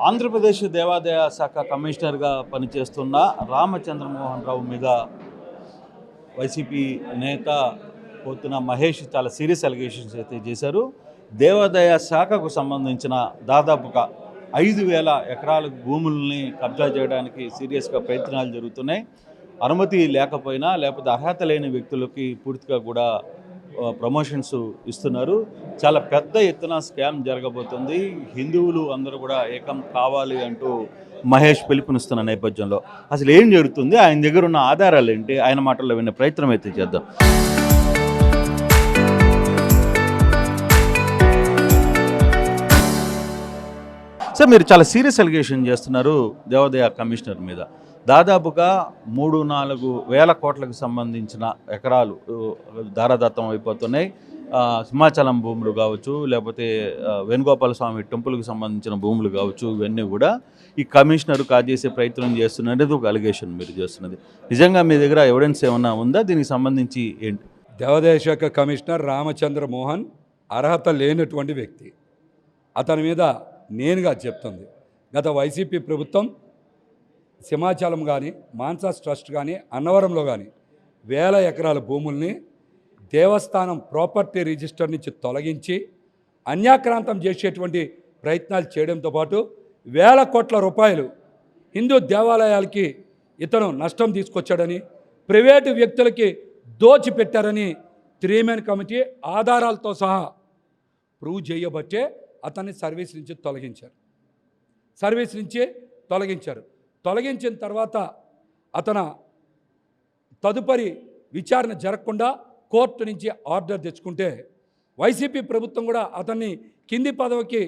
ఆంధ్రప్రదేశ్ దేవాదాయ శాఖ కమిషనర్గా పనిచేస్తున్న రామచంద్రమోహన్ రావు మీద వైసీపీ నేత పోతున్న మహేష్ చాలా సీరియస్ అలిగేషన్స్ అయితే చేశారు. దేవాదాయ శాఖకు సంబంధించిన దాదాపుగా 5,000 ఎకరాల భూముల్ని కబ్జా చేయడానికి సీరియస్గా ప్రయత్నాలు జరుగుతున్నాయి. అనుమతి లేకపోయినా లేకపోతే అర్హత లేని వ్యక్తులకి పూర్తిగా కూడా ప్రమోషన్స్ ఇస్తున్నారు. చాలా పెద్ద ఎత్తున స్కామ్ జరగబోతుంది. హిందువులు అందరూ కూడా ఏకం కావాలి అంటూ మహేష్ పిలుపునిస్తున్న నేపథ్యంలో అసలు ఏం జరుగుతుంది, ఆయన దగ్గర ఉన్న ఆధారాలు ఏంటి, ఆయన మాటల్లో వినే ప్రయత్నం అయితే చేద్దాం. సార్, మీరు చాలా సీరియస్ అలిగేషన్ చేస్తున్నారు దేవాదాయ కమిషనర్ మీద. దాదాపుగా 3-4 వేల కోట్లకు సంబంధించిన ఎకరాలు ధారాదత్తం అయిపోతున్నాయి. సింహాచలం భూములు కావచ్చు, లేకపోతే వేణుగోపాల స్వామి టెంపుల్కి సంబంధించిన భూములు కావచ్చు, ఇవన్నీ కూడా ఈ కమిషనర్ కాజేసే ప్రయత్నం చేస్తున్నది ఒక అలిగేషన్ మీరు చేస్తున్నది. నిజంగా మీ దగ్గర ఎవిడెన్స్ ఏమైనా ఉందా దీనికి సంబంధించి? ఏంటి? దేవాదాయ శాఖ కమిషనర్ రామచంద్ర మోహన్ అర్హత లేనటువంటి వ్యక్తి. అతని మీద నేనుగా చెప్తుంది, గత వైసీపీ ప్రభుత్వం సింహాచలం కానీ, మాన్సాస్ ట్రస్ట్ కానీ, అన్నవరంలో కానీ 1000 ఎకరాల భూముల్ని దేవస్థానం ప్రాపర్టీ రిజిస్టర్ నుంచి తొలగించి అన్యాక్రాంతం చేసేటువంటి ప్రయత్నాలు చేయడంతో పాటు 1000 కోట్ల రూపాయలు హిందూ దేవాలయాలకి ఇతను నష్టం తీసుకొచ్చాడని, ప్రైవేటు వ్యక్తులకి దోచిపెట్టారని 3 మెన్ కమిటీ ఆధారాలతో సహా ప్రూవ్ చేయబట్టే అతన్ని సర్వీస్ నుంచి తొలగించారు. తొలగించిన తర్వాత అతను తదుపరి విచారణ జరగకుండా కోర్టు నుంచి ఆర్డర్ తెచ్చుకుంటే వైసీపీ ప్రభుత్వం కూడా అతన్ని కింది పదవికి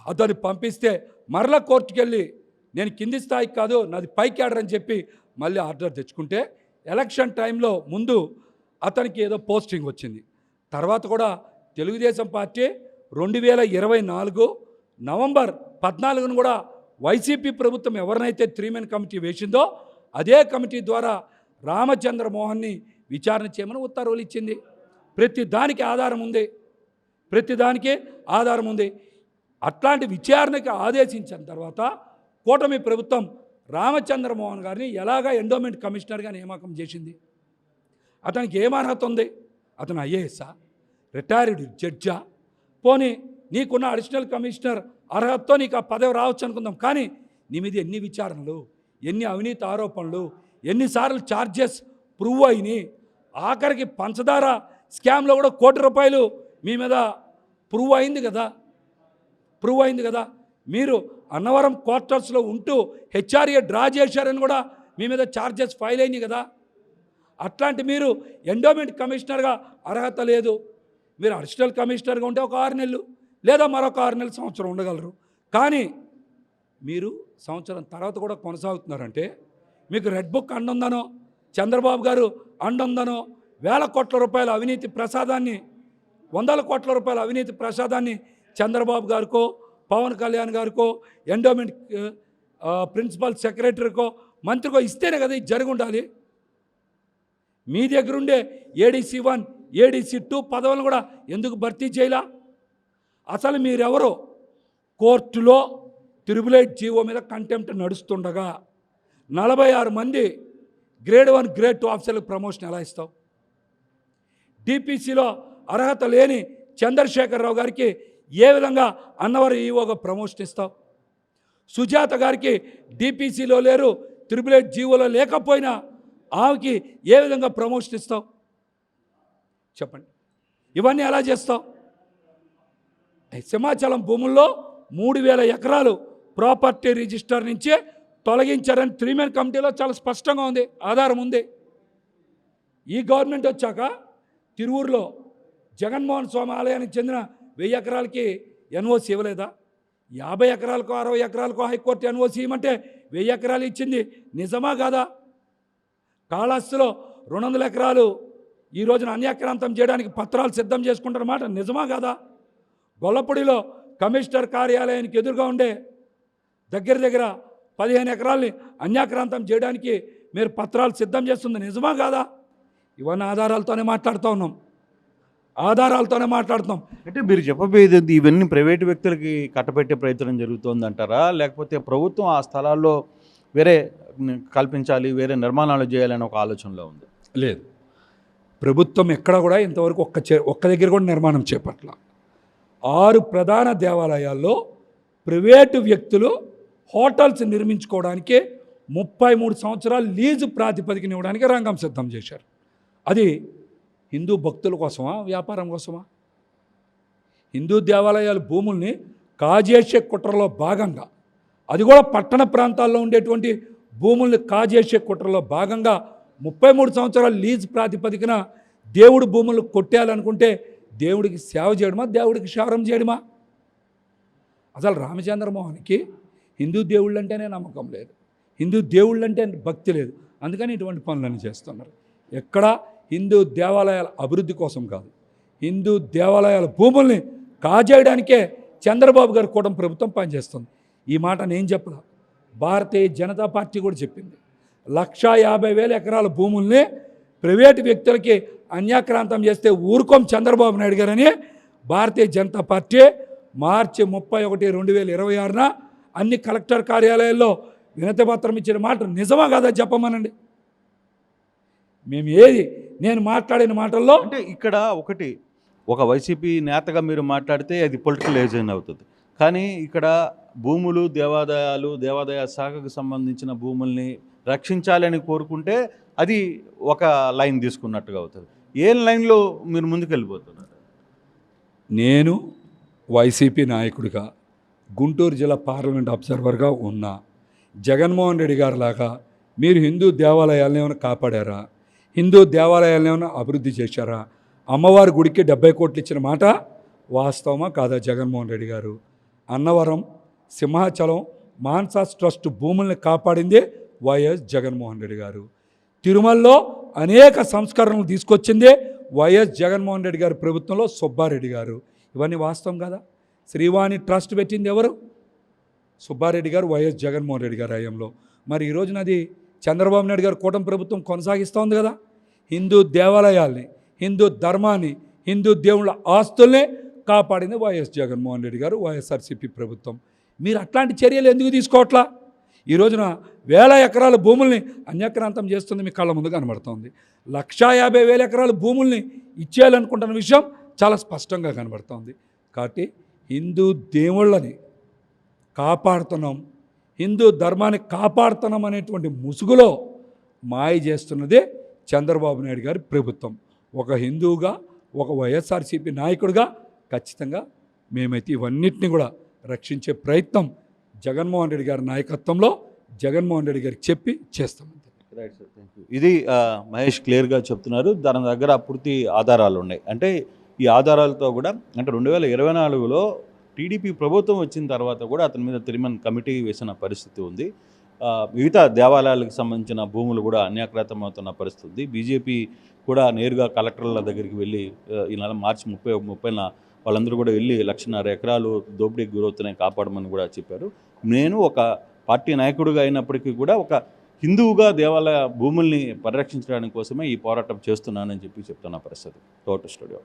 అతన్ని పంపిస్తే మరలా కోర్టుకు వెళ్ళి నేను కింది స్థాయికి కాదు, నాది పైకి ఆర్డర్ అని చెప్పి మళ్ళీ ఆర్డర్ తెచ్చుకుంటే ఎలక్షన్ టైంలో ముందు అతనికి ఏదో పోస్టింగ్ వచ్చింది. తర్వాత కూడా తెలుగుదేశం పార్టీ 2024 నవంబర్ 14ను కూడా వైసీపీ ప్రభుత్వం ఎవరినైతే 3 మెన్ కమిటీ వేసిందో అదే కమిటీ ద్వారా రామచంద్ర మోహన్ని విచారణ చేయమని ఉత్తర్వులు ఇచ్చింది. ప్రతి దానికి ఆధారం ఉంది. అట్లాంటి విచారణకి ఆదేశించిన తర్వాత కూటమి ప్రభుత్వం రామచంద్ర మోహన్ గారిని ఎలాగా ఎండోమెంట్ కమిషనర్గా నియామకం చేసింది. అతనికి ఏం అర్హత ఉంది? అతను ఐఏఎస్ఆ, రిటైర్డ్ జడ్జా? పోనీ నీకున్న అడిషనల్ కమిషనర్ అర్హతతో నీకు ఆ పదవి రావచ్చు అనుకుందాం, కానీ నీ మీద ఎన్ని విచారణలు, ఎన్ని అవినీతి ఆరోపణలు, ఎన్నిసార్లు ఛార్జెస్ ప్రూవ్ అయినాయి. ఆఖరికి పంచదార స్కామ్లో కూడా 1 కోటి రూపాయలు మీ మీద ప్రూవ్ అయింది కదా. మీరు అన్నవరం క్వార్టర్స్లో ఉంటూ హెచ్ఆర్ఏ డ్రా చేశారని కూడా మీ మీద ఛార్జెస్ ఫైల్ అయినాయి కదా. అట్లాంటి మీరు ఎండోమెంట్ కమిషనర్గా అర్హత లేదు. మీరు అడిషనల్ కమిషనర్గా ఉంటే ఒక 6 నెలలు లేదా మరొక 6 నెలలు, సంవత్సరం ఉండగలరు. కానీ మీరు సంవత్సరం తర్వాత కూడా కొనసాగుతున్నారంటే మీకు రెడ్ బుక్ అండుందనో, చంద్రబాబు గారు అండుందనో, 1000 కోట్ల రూపాయల అవినీతి ప్రసాదాన్ని, 100 కోట్ల రూపాయల అవినీతి ప్రసాదాన్ని చంద్రబాబు గారికో, పవన్ కళ్యాణ్ గారికో, ఎండోమెంట్ ప్రిన్సిపల్ సెక్రటరీకో, మంత్రికో ఇస్తేనే కదా ఇది జరిగి ఉండాలి. మీ దగ్గరుండే ఏడీసీ 1, ఏడీసీ 2 పదవులను కూడా ఎందుకు భర్తీ చేయలా? అసలు మీరెవరో కోర్టులో త్రిబుల్8 జీవో మీద కంటెంప్ట్ నడుస్తుండగా 46 మంది గ్రేడ్ 1, గ్రేడ్ 2 ఆఫీసర్లకు ప్రమోషన్ ఎలా ఇస్తావు? డిపిసిలో అర్హత లేని చంద్రశేఖరరావు గారికి ఏ విధంగా అన్నవరం ఈవోగా ప్రమోషన్ ఇస్తావు? సుజాత గారికి డిపిసిలో లేరు, త్రిబుల్8 జీవోలో లేకపోయినా ఆమెకి ఏ విధంగా ప్రమోషన్ ఇస్తావు? చెప్పండి. ఇవన్నీ ఎలా చేస్తావు? సింహాచలం భూముల్లో 3,000 ఎకరాలు ప్రాపర్టీ రిజిస్టర్ నుంచే తొలగించారని 3 మెన్ కమిటీలో చాలా స్పష్టంగా ఉంది, ఆధారం ఉంది. ఈ గవర్నమెంట్ వచ్చాక తిరువూరులో జగన్మోహన్ స్వామి ఆలయానికి చెందిన 1000 ఎకరాలకి ఎన్ఓసి ఇవ్వలేదా? 50 ఎకరాలకో 60 ఎకరాలకో హైకోర్టు ఎన్ఓసి ఇవ్వమంటే 1000 ఎకరాలు ఇచ్చింది నిజమా కాదా? కాళహస్తిలో 200 ఎకరాలు ఈ రోజున అన్యాక్రాంతం చేయడానికి పత్రాలు సిద్ధం చేసుకుంటారన్నమాట, నిజమా కాదా? గొల్లపూడిలో కమిషనర్ కార్యాలయానికి ఎదురుగా ఉండే దగ్గర 15 ఎకరాల్ని అన్యాక్రాంతం చేయడానికి మీరు పత్రాలు సిద్ధం చేస్తుంది నిజమా కాదా? ఇవన్నీ ఆధారాలతోనే మాట్లాడుతూ ఉన్నాం. ఆధారాలతోనే మాట్లాడుతున్నాం. అంటే మీరు చెప్పబోయేది ఇవన్నీ ప్రైవేటు వ్యక్తులకి కట్టబెట్టే ప్రయత్నం జరుగుతోందంటారా, లేకపోతే ప్రభుత్వం ఆ స్థలాల్లో వేరే కల్పించాలి, వేరే నిర్మాణాలు చేయాలని ఒక ఆలోచనలో ఉంది? లేదు, ప్రభుత్వం ఎక్కడ కూడా ఇంతవరకు ఒక్క దగ్గర కూడా నిర్మాణం చేపట్ల. 6 ప్రధాన దేవాలయాల్లో ప్రైవేటు వ్యక్తులు హోటల్స్ నిర్మించుకోవడానికి 33 సంవత్సరాలు లీజు ప్రాతిపదికన ఇవ్వడానికి రంగం సిద్ధం చేశారు. అది హిందూ భక్తుల కోసమా, వ్యాపారం కోసమా? హిందూ దేవాలయాల భూముల్ని కాజేసే కుట్రలో భాగంగా, అది కూడా పట్టణ ప్రాంతాల్లో ఉండేటువంటి భూముల్ని కాజేసే కుట్రలో భాగంగా 33 సంవత్సరాలు లీజ్ ప్రాతిపదికన దేవుడు భూములు కొట్టేయాలనుకుంటే దేవుడికి సేవ చేయడమా, దేవుడికి క్షారం చేయడమా? అసలు రామచంద్రమోహన్కి హిందూ దేవుళ్ళంటేనే నమ్మకం లేదు, హిందూ దేవుళ్ళంటే భక్తి లేదు. అందుకని ఇటువంటి పనులన్నీ చేస్తున్నారు. ఎక్కడ హిందూ దేవాలయాల అభివృద్ధి కోసం కాదు, హిందూ దేవాలయాల భూముల్ని కాజేయడానికే చంద్రబాబు గారి కూటమి ప్రభుత్వం పనిచేస్తుంది. ఈ మాట నేను చెప్పలా, భారతీయ జనతా పార్టీ కూడా చెప్పింది. 150,000 ఎకరాల భూముల్ని ప్రైవేటు వ్యక్తులకి అన్యాక్రాంతం చేస్తే ఊరుకోం చంద్రబాబు నాయుడు గారని భారతీయ జనతా పార్టీ మార్చి 31, 2026న అన్ని కలెక్టర్ కార్యాలయాల్లో వినతిపత్రం ఇచ్చిన మాట నిజమా కాదా చెప్పమనండి. నేను మాట్లాడిన మాటల్లో అంటే ఇక్కడ ఒక వైసీపీ నేతగా మీరు మాట్లాడితే అది పొలిటికల్ ఏజెంట్ అవుతుంది. కానీ ఇక్కడ భూములు, దేవాదాయ శాఖకు సంబంధించిన భూముల్ని రక్షించాలని కోరుకుంటే అది ఒక లైన్ తీసుకున్నట్టుగా అవుతుంది. ఏ లైన్లో మీరు ముందుకెళ్ళిపోతున్నారు? నేను వైసీపీ నాయకుడిగా, గుంటూరు జిల్లా పార్లమెంట్ అబ్జర్వర్గా ఉన్నా, జగన్మోహన్ రెడ్డి గారి లాగా మీరు హిందూ దేవాలయాలను ఏమైనా కాపాడారా, హిందూ దేవాలయాలను ఏమైనా అభివృద్ధి చేశారా? అమ్మవారి గుడికి 70 కోట్లు ఇచ్చిన మాట వాస్తవమా కాదా? జగన్మోహన్ రెడ్డి గారు అన్నవరం, సింహాచలం, మాన్సాస్ ట్రస్ట్ భూముల్ని కాపాడిందే వైఎస్ జగన్మోహన్ రెడ్డి గారు. తిరుమలలో అనేక సంస్కరణలు తీసుకొచ్చిందే వైఎస్ జగన్మోహన్ రెడ్డి గారి ప్రభుత్వంలో సుబ్బారెడ్డి గారు. ఇవన్నీ వాస్తవం కదా. శ్రీవాణి ట్రస్ట్ పెట్టింది ఎవరు? సుబ్బారెడ్డి గారు, వైఎస్ జగన్మోహన్ రెడ్డి గారి హయాంలో. మరి ఈ రోజున అది చంద్రబాబు నాయుడు గారు కూటమి ప్రభుత్వం కొనసాగిస్తోంది కదా. హిందూ దేవాలయాల్ని, హిందూ ధర్మాన్ని, హిందూ దేవుళ్ళ ఆస్తుల్ని కాపాడింది వైఎస్ జగన్మోహన్ రెడ్డి గారు, వైఎస్ఆర్సీపీ ప్రభుత్వం. మీరు అట్లాంటి చర్యలు ఎందుకు తీసుకోవట్లా? ఈ రోజున 1000 ఎకరాల భూముల్ని అన్యాక్రాంతం చేస్తుంది, మీ కళ్ళ ముందు కనబడుతోంది. 150,000 ఎకరాల భూముల్ని ఇచ్చేయాలనుకుంటున్న విషయం చాలా స్పష్టంగా కనబడుతోంది. కాబట్టి హిందూ దేవుళ్ళని కాపాడుతున్నాం, హిందూ ధర్మాన్ని కాపాడుతున్నాం అనేటువంటి ముసుగులో మాయ చేస్తున్నదే చంద్రబాబు నాయుడు గారి ప్రభుత్వం. ఒక హిందువుగా, ఒక వైఎస్ఆర్సీపీ నాయకుడిగా ఖచ్చితంగా మేమైతే ఇవన్నిటిని కూడా రక్షించే ప్రయత్నం జగన్మోహన్ రెడ్డి గారి నాయకత్వంలో జగన్మోహన్ రెడ్డి గారికి చెప్పి చేస్తాం. ఇది మహేష్ క్లియర్గా చెప్తున్నారు. దాని దగ్గర పూర్తి ఆధారాలు ఉన్నాయి. అంటే ఈ ఆధారాలతో కూడా అంటే 2024లో టీడీపీ ప్రభుత్వం వచ్చిన తర్వాత కూడా అతని మీద తిరిమన్ కమిటీ వేసిన పరిస్థితి ఉంది. మిగతా దేవాలయాలకు సంబంధించిన భూములు కూడా అన్యాక్రాంతం అవుతున్న పరిస్థితి ఉంది. బీజేపీ కూడా నేరుగా కలెక్టర్ల దగ్గరికి వెళ్ళి ఈ నెల మార్చి 30న వాళ్ళందరూ కూడా వెళ్ళి 1.5 ఎకరాలు దోపిడీకి గురవుతున్నాయి, కాపాడమని కూడా చెప్పారు. నేను ఒక పార్టీ నాయకుడిగా అయినప్పటికీ కూడా ఒక హిందువుగా దేవాలయ భూముల్ని పరిరక్షించడానికి కోసమే ఈ పోరాటం చేస్తున్నానని చెప్తున్న పరిస్థితి. Total studio.